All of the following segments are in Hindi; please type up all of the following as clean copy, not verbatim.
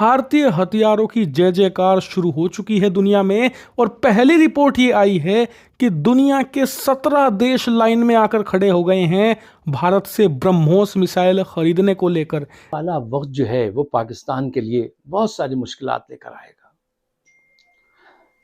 भारतीय हथियारों की जय जयकार शुरू हो चुकी है दुनिया में। और पहली रिपोर्ट ये आई है कि दुनिया के 17 देश लाइन में आकर खड़े हो गए हैं भारत से ब्रह्मोस मिसाइल खरीदने को लेकर। वाला वक्त जो है वो पाकिस्तान के लिए बहुत सारी मुश्किलात लेकर आएगा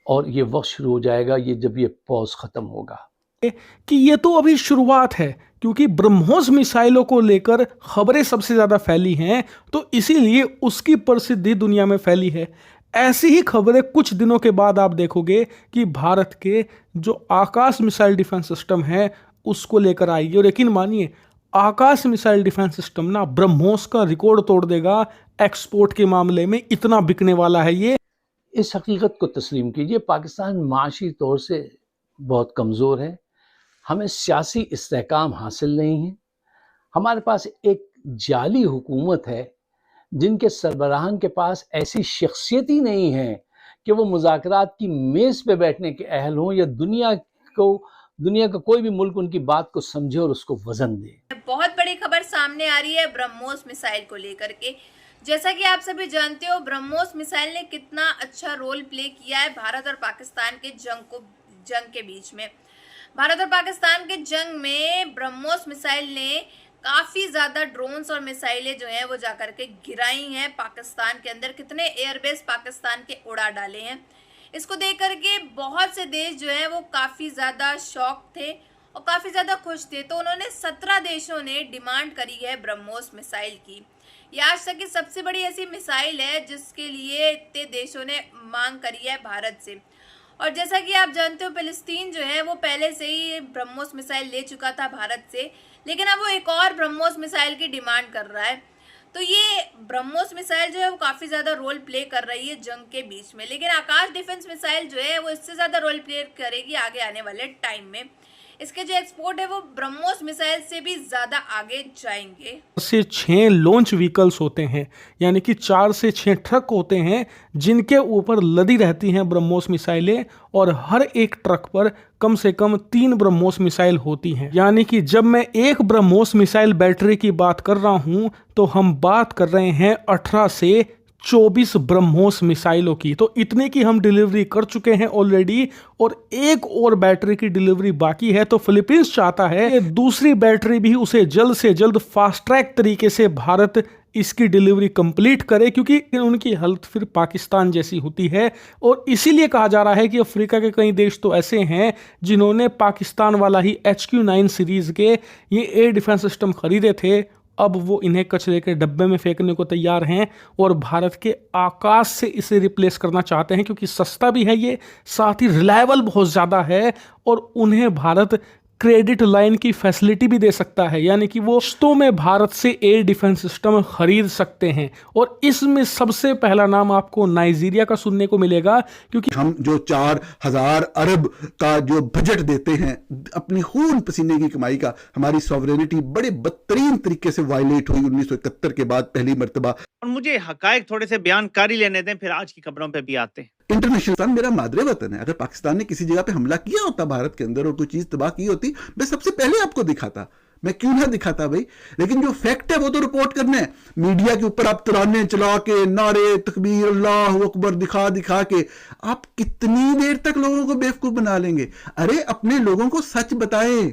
और ये वक्त शुरू हो जाएगा ये जब ये पॉज खत्म होगा कि ये तो अभी शुरुआत है, क्योंकि ब्रह्मोस मिसाइलों को लेकर खबरें सबसे ज्यादा फैली हैं, तो इसीलिए उसकी प्रसिद्धि दुनिया में फैली है। ऐसी ही खबरें कुछ दिनों के बाद आप देखोगे कि भारत के जो आकाश मिसाइल डिफेंस सिस्टम है उसको लेकर आएगी। और यकीन मानिए, आकाश मिसाइल डिफेंस सिस्टम ना ब्रह्मोस का रिकॉर्ड तोड़ देगा। एक्सपोर्ट के मामले में इतना बिकने वाला है ये। इस हकीकत को तस्लीम कीजिए, पाकिस्तान माशी तौर से बहुत कमज़ोर है, हमें सियासी इस्तेहकाम हासिल नहीं है, हमारे पास एक जाली हुकूमत है जिनके सरबराहान के पास ऐसी शख्सियत ही नहीं है कि वो मुज़ाकरात की मेज़ पे बैठने के अहल हों या दुनिया का कोई भी मुल्क उनकी बात को समझे और उसको वजन दे। बहुत बड़ी खबर सामने आ रही है ब्रह्मोस मिसाइल को लेकर के। जैसा कि आप सभी जानते हो, ब्रह्मोस मिसाइल ने कितना अच्छा रोल प्ले किया है भारत और पाकिस्तान के जंग के बीच में। भारत और पाकिस्तान के जंग में ब्रह्मोस मिसाइल ने काफी ज्यादा ड्रोन्स और मिसाइलें जो हैं वो जाकर के गिराई हैं पाकिस्तान के अंदर। कितने एयरबेस पाकिस्तान के उड़ा डाले हैं, इसको देख करके बहुत से देश जो है वो काफी ज्यादा शॉक थे और काफी ज्यादा खुश थे। तो उन्होंने 17 देशों ने डिमांड करी है ब्रह्मोस मिसाइल की। यह आज तक की सबसे बड़ी ऐसी मिसाइल है जिसके लिए इतने देशों ने मांग करी है भारत से। और जैसा कि आप जानते हो, फिलिस्तीन जो है वो पहले से ही ब्रह्मोस मिसाइल ले चुका था भारत से, लेकिन अब वो एक और ब्रह्मोस मिसाइल की डिमांड कर रहा है। तो ये ब्रह्मोस मिसाइल जो है वो काफ़ी ज़्यादा रोल प्ले कर रही है जंग के बीच में, लेकिन आकाश डिफेंस मिसाइल जो है वो इससे ज़्यादा रोल प्ले करेगी आगे आने वाले टाइम में। इसके जो एक्सपोर्ट है वो ब्रह्मोस मिसाइल से भी ज़्यादा आगे जाएंगे। से 6 लॉन्च व्हीकल्स होते हैं, यानी कि 4 से 6 ट्रक होते हैं जिनके ऊपर लदी रहती हैं ब्रह्मोस मिसाइलें, और हर एक ट्रक पर कम से कम 3 ब्रह्मोस मिसाइल होती हैं। यानी कि जब मैं एक ब्रह्मोस मिसाइल बैटरी की बात कर रहा हूं तो हम बात कर रहे हैं 18 से 24 ब्रह्मोस मिसाइलों की। तो इतने की हम डिलीवरी कर चुके हैं ऑलरेडी, और एक और बैटरी की डिलीवरी बाकी है। तो फिलीपींस चाहता है कि दूसरी बैटरी भी उसे जल्द से जल्द फास्ट ट्रैक तरीके से भारत इसकी डिलीवरी कंप्लीट करे, क्योंकि उनकी हालत फिर पाकिस्तान जैसी होती है। और इसीलिए कहा जा रहा है कि अफ्रीका के कई देश तो ऐसे हैं जिन्होंने पाकिस्तान वाला ही HQ-9 सीरीज के ये एयर डिफेंस सिस्टम खरीदे थे, अब वो इन्हें कचरे के डब्बे में फेंकने को तैयार हैं और भारत के आकाश से इसे रिप्लेस करना चाहते हैं, क्योंकि सस्ता भी है ये, साथ ही रिलायबल बहुत ज़्यादा है, और उन्हें भारत क्रेडिट लाइन की फैसिलिटी भी दे सकता है, यानी कि वो किस्तों में भारत से एयर डिफेंस सिस्टम खरीद सकते हैं। और इसमें सबसे पहला नाम आपको नाइजीरिया का सुनने को मिलेगा, क्योंकि हम जो 4,000 अरब का जो बजट देते हैं अपनी खून पसीने की कमाई का, हमारी सॉवरेनिटी बड़े बदतरीन तरीके से वायलेट हुई 1971 के बाद पहली मर्तबा। और मुझे हकायक थोड़े से बयानकारी लेने दें, फिर आज की खबरों पे भी आते हैं। इंटरनेशनल मेरा मादरे वतन है, अगर पाकिस्तान ने किसी जगह पे हमला किया होता भारत के अंदर और कोई चीज तबाह की होती, मैं सबसे पहले आपको दिखाता, मैं क्यों ना दिखाता भाई। लेकिन जो फैक्ट है वो तो रिपोर्ट करना है। मीडिया के ऊपर आप तराने चला के, नारे तकबीर अल्लाह अकबर दिखा दिखा के आप कितनी देर तक लोगों को बेवकूफ बना लेंगे। अरे अपने लोगों को सच बताएं,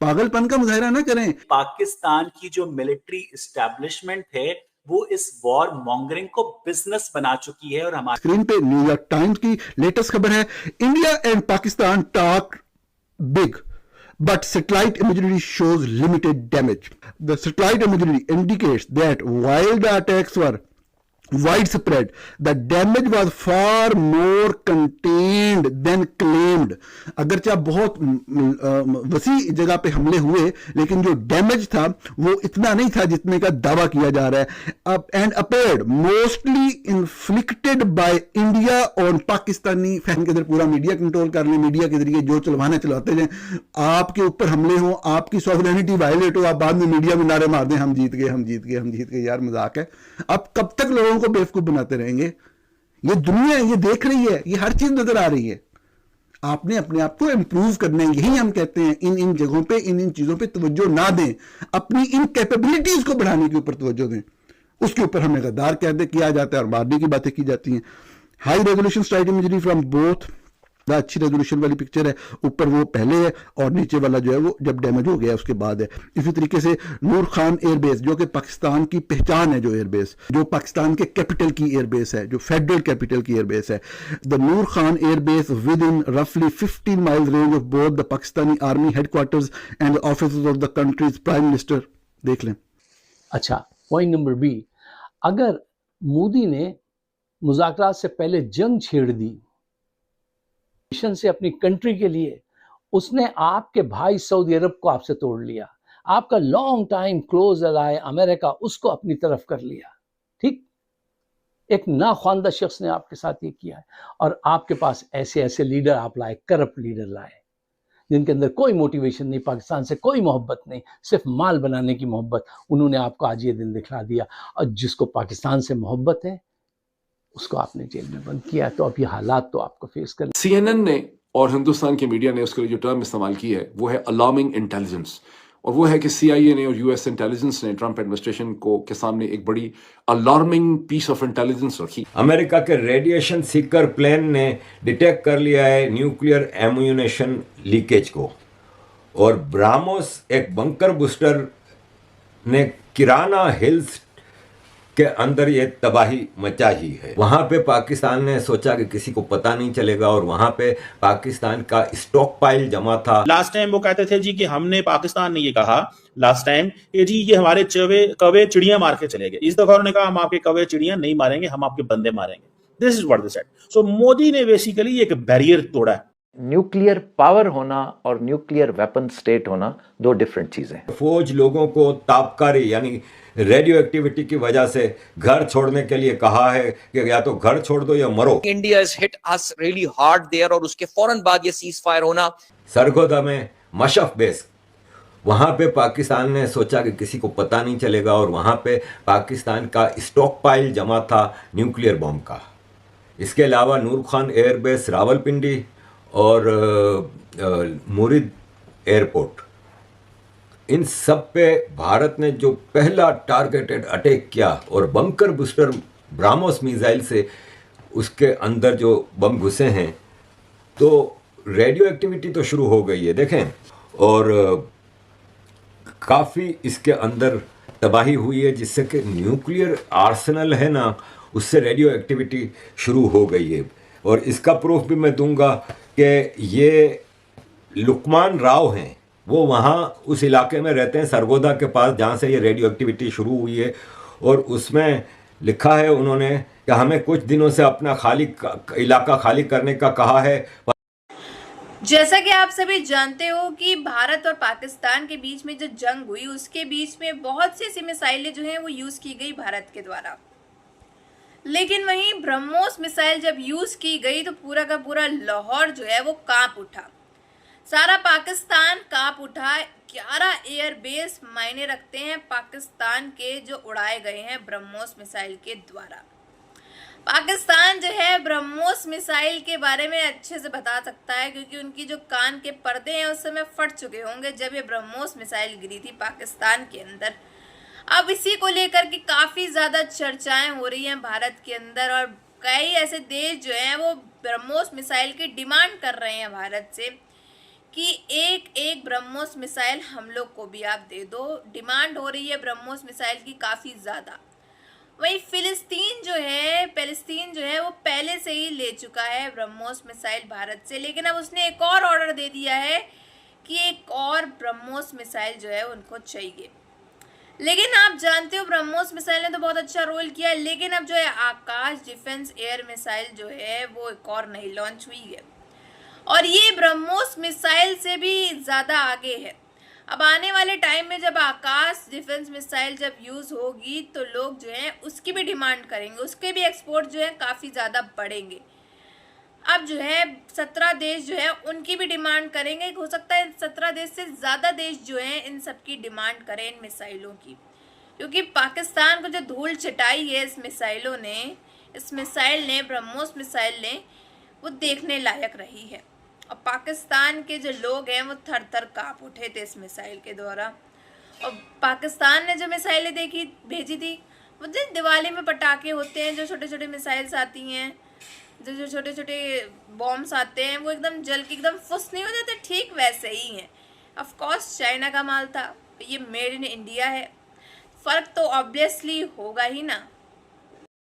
पागलपन का मुजाहरा ना करें। पाकिस्तान की जो मिलिट्री एस्टैब्लिशमेंट है वो इस वॉर मॉन्गरिंग को बिजनेस बना चुकी है। और हमारे स्क्रीन पे न्यूयॉर्क टाइम्स की लेटेस्ट खबर है, India and Pakistan talk big but satellite imagery shows limited damage. The satellite imagery indicates that while the attacks were widespread, the damage was far more contained than claimed. अगरचे बहुत वसी जगह पे हमले हुए, लेकिन जो डैमेज था वो इतना नहीं था जितने का दावा किया जा रहा है। And appeared mostly inflicted by India और पाकिस्तानी फैन के अंदर पूरा मीडिया कंट्रोल कर ले, मीडिया के जरिए जो चलवाना चलाते जाए, आपके ऊपर हमले हो, आपकी सॉवरेनिटी वायलेट हो, आप बाद में मीडिया में नारे मार दें हम जीत गए हम जीत गए हम जीत गए। यार मजाक है। अब कब तक लोगों को बेवकूफ बनाते रहेंगे? ये दुनिया ये देख रही है, ये हर चीज नजर आ रही है। आपने अपने आप को इंप्रूव करना है, यही हम कहते हैं। इन जगहों पे इन चीजों पे तवज्जो ना दें, अपनी इन कैपेबिलिटीज को बढ़ाने के ऊपर तवज्जो दें। उसके ऊपर हमें गद्दार कहते किया जाता है और मारने की बातें की जाती हैं। High resolution strike imagery from both, अच्छी रेजोल्यूशन वाली पिक्चर है, ऊपर वो पहले है और नीचे वाला जो है वो जब डैमेज हो गया उसके बाद है। इसी तरीके से नूर खान एयरबेस जो कि पाकिस्तान की पहचान है, जो एयरबेस जो पाकिस्तान के कैपिटल की एयरबेस है, जो फेडरल कैपिटल की एयरबेस है, the Noor Khan airbase with in रफली 15 miles range of both the Pakistani army headquarters and office of the countries prime minister. देख लें। अच्छा, पॉइंट नंबर बी, अगर मोदी ने मुज़ाकरात से पहले जंग छेड़ दी मिशन से अपनी कंट्री के लिए, उसने आपके भाई सऊदी अरब को आपसे तोड़ लिया, आपका लॉन्ग टाइम क्लोज अलाय अमेरिका उसको अपनी तरफ कर लिया, ठीक? एक नाख्वानदा शख्स ने आपके साथ ये किया है और आपके पास ऐसे ऐसे लीडर आप लाए, करप्ट लीडर लाए, जिनके अंदर कोई मोटिवेशन नहीं, पाकिस्तान से कोई मोहब्बत नहीं, सिर्फ माल बनाने की मोहब्बत। उन्होंने आपको आज ये दिन दिखला दिया और जिसको पाकिस्तान से मोहब्बत है उसको आपने जेल में बंद किया। तो अब ये हालात तो आपको फेस करना। CNN ने और हिंदुस्तान की मीडिया ने उसके लिए जो टर्म इस्तेमाल की है वो है अलार्मिंग इंटेलिजेंस, और वो है कि CIA ने और US इंटेलिजेंस ने ट्रंप एडमिनिस्ट्रेशन को के सामने एक बड़ी अलार्मिंग पीस ऑफ इंटेलिजेंस रखी। अमेरिका के रेडिएशन सीकर प्लेन ने डिटेक्ट कर लिया है न्यूक्लियर एम्यूनेशन लीकेज को, और ब्राह्मोस एक बंकर बूस्टर ने किराना हिल्स के अंदर ये तबाही मचाई है। वहाँ पे पाकिस्तान ने सोचा कि किसी को पता नहीं चलेगा, और वहाँ पे पाकिस्तान का स्टॉक पाइल जमा था। लास्ट टाइम वो कहते थे जी कि हमने, पाकिस्तान ने ये कहा लास्ट टाइम कि जी ये हमारे कौवे चिड़िया मार के चले गए। इस दफा उन्होंने कहा हम आपके कौवे चिड़िया नहीं मारेंगे, हम आपके बंदे मारेंगे। This is what they said. So Modi ने बेसिकली एक बैरियर तोड़ा है। न्यूक्लियर पावर होना और न्यूक्लियर वेपन स्टेट होना दो डिफरेंट चीजें। फौज लोगों को तापकारी यानी रेडियो एक्टिविटी की वजह से घर छोड़ने के लिए कहा है कि या तो घर छोड़ दो या मरो। India is hit us really hard there, और उसके फौरन बाद ये सीज फायर होना। सरगोदा में मशफ बेस, वहां पे पाकिस्तान ने सोचा कि किसी को पता नहीं चलेगा, और वहां पे पाकिस्तान का स्टॉक पाइल जमा था न्यूक्लियर बम का। इसके अलावा नूर खान एयरबेस रावलपिंडी और मुरिद एयरपोर्ट, इन सब पे भारत ने जो पहला टारगेटेड अटैक किया, और बंकर बूस्टर ब्राह्मोस मिसाइल से उसके अंदर जो बम घुसे हैं, तो रेडियो एक्टिविटी तो शुरू हो गई है देखें, और काफ़ी इसके अंदर तबाही हुई है, जिससे कि न्यूक्लियर आर्सेनल है ना, उससे रेडियो एक्टिविटी शुरू हो गई है। और इसका प्रूफ भी मैं दूंगा कि ये लुकमान राव हैं, वो वहाँ उस इलाके में रहते हैं सरगोदा के पास, जहाँ से ये रेडियो एक्टिविटी शुरू हुई है, और उसमें लिखा है उन्होंने कि हमें कुछ दिनों से अपना इलाका खाली करने का कहा है। जैसा कि आप सभी जानते हो कि भारत और पाकिस्तान के बीच में जो जंग हुई, उसके बीच में बहुत सी ऐसी मिसाइलें जो हैं वो यूज़ की गई भारत के द्वारा, लेकिन वहीं ब्रह्मोस मिसाइल जब यूज़ की गई तो पूरा का पूरा लाहौर जो है वो कांप उठा, सारा पाकिस्तान कांप उठा। 11 एयरबेस मायने रखते हैं पाकिस्तान के जो उड़ाए गए हैं ब्रह्मोस मिसाइल के द्वारा। पाकिस्तान जो है ब्रह्मोस मिसाइल के बारे में अच्छे से बता सकता है, क्योंकि उनकी जो कान के पर्दे हैं उस समय फट चुके होंगे जब ये ब्रह्मोस मिसाइल गिरी थी पाकिस्तान के अंदर। अब इसी को लेकर के काफ़ी ज़्यादा चर्चाएं हो रही हैं भारत के अंदर, और कई ऐसे देश जो हैं वो ब्रह्मोस मिसाइल की डिमांड कर रहे हैं भारत से कि एक ब्रह्मोस मिसाइल हम लोग को भी आप दे दो। डिमांड हो रही है ब्रह्मोस मिसाइल की काफ़ी ज़्यादा। वहीं पैलेस्तीन जो है वो पहले से ही ले चुका है ब्रह्मोस मिसाइल भारत से, लेकिन अब उसने एक और ऑर्डर दे दिया है कि एक और ब्रह्मोस मिसाइल जो है उनको चाहिए। लेकिन आप जानते हो ब्रह्मोस मिसाइल ने तो बहुत अच्छा रोल किया है, लेकिन अब जो है आकाश डिफेंस एयर मिसाइल जो है वो एक और नई लॉन्च हुई है, और ये ब्रह्मोस मिसाइल से भी ज़्यादा आगे है। अब आने वाले टाइम में जब आकाश डिफेंस मिसाइल जब यूज़ होगी तो लोग जो हैं उसकी भी डिमांड करेंगे, उसके भी एक्सपोर्ट जो है काफ़ी ज़्यादा बढ़ेंगे। अब जो है 17 देश जो है उनकी भी डिमांड करेंगे, हो सकता है 17 देश से ज़्यादा देश जो हैं इन सब की डिमांड करें इन मिसाइलों की, क्योंकि पाकिस्तान को जो धूल चटाई है इस मिसाइल ने ब्रह्मोस मिसाइल ने, वो देखने लायक रही है। और पाकिस्तान के जो लोग हैं वो थर थर काँप उठे थे इस मिसाइल के द्वारा। और पाकिस्तान ने जो मिसाइलें भेजी थी वो जो दिवाली में पटाखे होते हैं, जो छोटे छोटे मिसाइल्स आती हैं, जो छोटे छोटे बॉम्ब्स आते हैं, वो एकदम जल के एकदम फुस नहीं हो जाते, ठीक वैसे ही हैं। ऑफ कोर्स चाइना का माल था, ये मेड इन इंडिया है, फ़र्क तो ऑब्वियसली होगा ही ना।